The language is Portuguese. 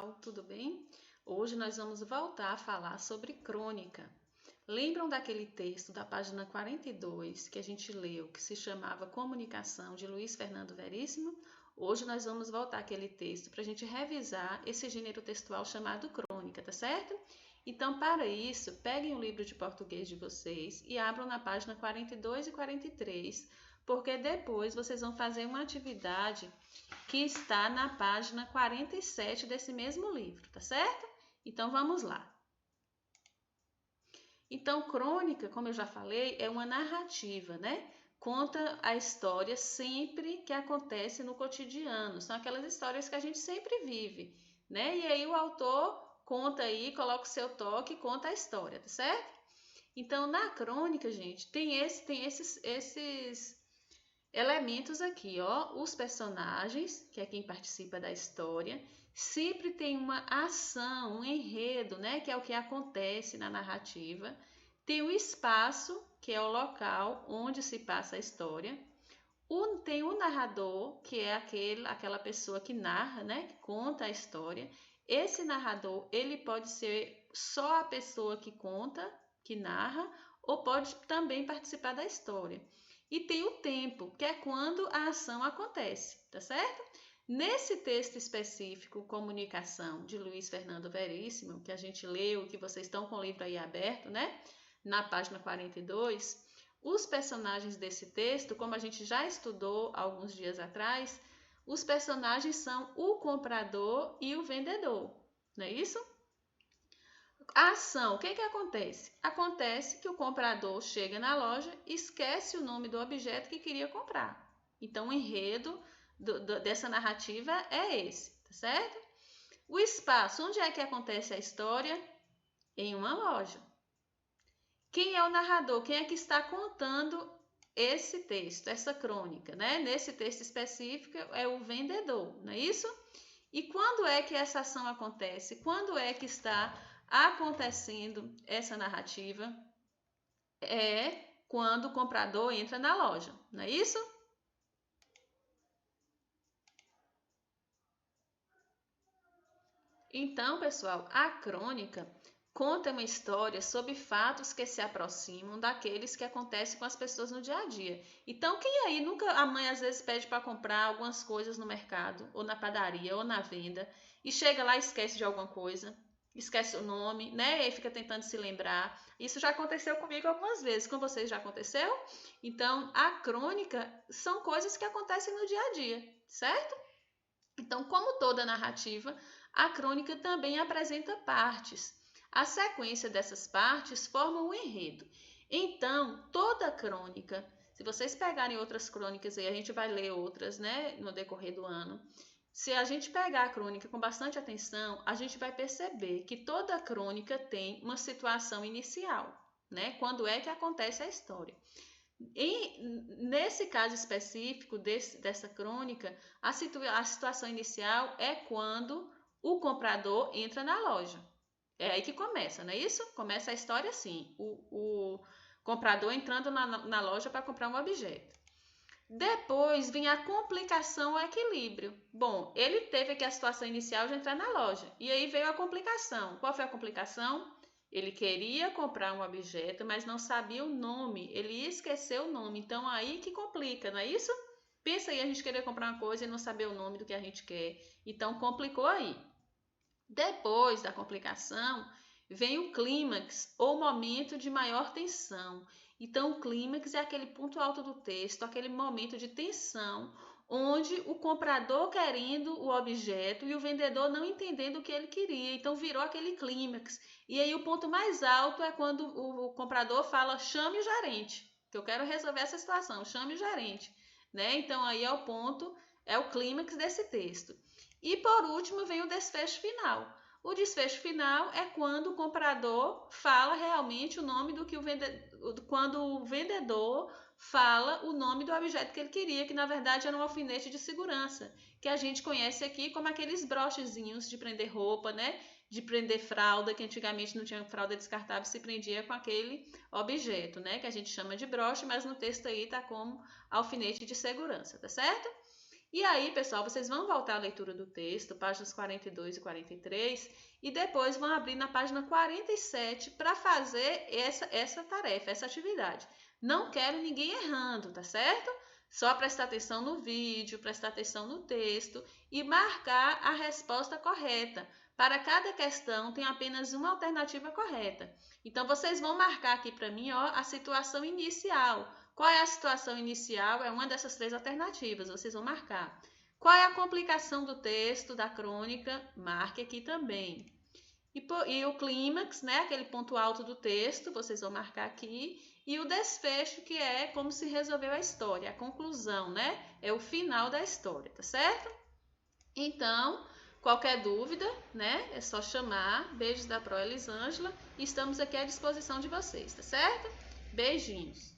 pessoal, tudo bem? Hoje nós vamos voltar a falar sobre crônica. Lembram daquele texto da página 42 que a gente leu, que se chamava Comunicação, de Luiz Fernando Veríssimo? Hoje nós vamos voltar àquele texto para a gente revisar esse gênero textual chamado crônica, tá certo? Então, para isso, peguem o livro de português de vocês e abram na página 42 e 43, porque depois vocês vão fazer uma atividade que está na página 47 desse mesmo livro, tá certo? Então, vamos lá. Então, crônica, como eu já falei, é uma narrativa, né? Conta a história sempre que acontece no cotidiano. São aquelas histórias que a gente sempre vive, né? E aí o autor conta aí, coloca o seu toque e conta a história, tá certo? Então, na crônica, gente, tem esses elementos aqui, ó, os personagens, que é quem participa da história, sempre tem uma ação, um enredo, né, que é o que acontece na narrativa. Tem o espaço, que é o local onde se passa a história. Tem o narrador, que é aquela pessoa que narra, né, que conta a história. Esse narrador, ele pode ser só a pessoa que conta, que narra, ou pode também participar da história. E tem o tempo, que é quando a ação acontece, tá certo? Nesse texto específico, Comunicação, de Luiz Fernando Veríssimo, que a gente leu, que vocês estão com o livro aí aberto, né? Na página 42, os personagens desse texto, como a gente já estudou alguns dias atrás, os personagens são o comprador e o vendedor, não é isso? A ação, o que acontece? Acontece que o comprador chega na loja e esquece o nome do objeto que queria comprar. Então, o enredo dessa narrativa é esse, tá certo? O espaço, onde é que acontece a história? Em uma loja. Quem é o narrador? Quem é que está contando esse texto, essa crônica, né? Nesse texto específico é o vendedor, não é isso? E quando é que essa ação acontece? Quando é que está acontecendo essa narrativa? É quando o comprador entra na loja, não é isso? Então, pessoal, a crônica conta uma história sobre fatos que se aproximam daqueles que acontecem com as pessoas no dia a dia. Então, quem aí nunca, a mãe às vezes pede para comprar algumas coisas no mercado, ou na padaria, ou na venda, e chega lá e esquece de alguma coisa, esquece o nome, né? E fica tentando se lembrar. Isso já aconteceu comigo algumas vezes, com vocês já aconteceu? Então, a crônica são coisas que acontecem no dia a dia, certo? Então, como toda narrativa, a crônica também apresenta partes. A sequência dessas partes forma um enredo. Então, toda crônica, se vocês pegarem outras crônicas aí, a gente vai ler outras, né, no decorrer do ano. Se a gente pegar a crônica com bastante atenção, a gente vai perceber que toda crônica tem uma situação inicial, né? Quando é que acontece a história. Nesse caso específico dessa crônica, a situação inicial é quando o comprador entra na loja. É aí que começa, não é isso? Começa a história assim: o comprador entrando na loja para comprar um objeto. Depois vem a complicação ao equilíbrio. Bom, ele teve aqui a situação inicial de entrar na loja. E aí veio a complicação. Qual foi a complicação? Ele queria comprar um objeto, mas não sabia o nome. Ele esqueceu o nome. Então, aí que complica, não é isso? Pensa aí, a gente querer comprar uma coisa e não saber o nome do que a gente quer. Então, complicou aí. Depois da complicação, vem o clímax, ou momento de maior tensão. Então, o clímax é aquele ponto alto do texto, aquele momento de tensão, onde o comprador querendo o objeto e o vendedor não entendendo o que ele queria. Então, virou aquele clímax. E aí, o ponto mais alto é quando o comprador fala: chame o gerente, que eu quero resolver essa situação, chame o gerente. Né? Então, aí é o ponto, é o clímax desse texto. E por último vem o desfecho final. O desfecho final é quando o comprador fala realmente o nome do que quando o vendedor fala o nome do objeto que ele queria, que na verdade era um alfinete de segurança, que a gente conhece aqui como aqueles brochezinhos de prender roupa, né? De prender fralda, que antigamente não tinha fralda descartável, se prendia com aquele objeto, né? Que a gente chama de broche, mas no texto aí tá como alfinete de segurança, tá certo? E aí, pessoal, vocês vão voltar à leitura do texto, páginas 42 e 43, e depois vão abrir na página 47 para fazer essa tarefa, essa atividade. Não quero ninguém errando, tá certo? Só prestar atenção no vídeo, prestar atenção no texto e marcar a resposta correta. Para cada questão tem apenas uma alternativa correta. Então, vocês vão marcar aqui para mim, ó, a situação inicial. Qual é a situação inicial? É uma dessas três alternativas, vocês vão marcar. Qual é a complicação do texto, da crônica? Marque aqui também. E o clímax, né, aquele ponto alto do texto, vocês vão marcar aqui. E o desfecho, que é como se resolveu a história, a conclusão, né? É o final da história, tá certo? Então, qualquer dúvida, né? É só chamar. Beijos da Pro Elisângela. E estamos aqui à disposição de vocês, tá certo? Beijinhos!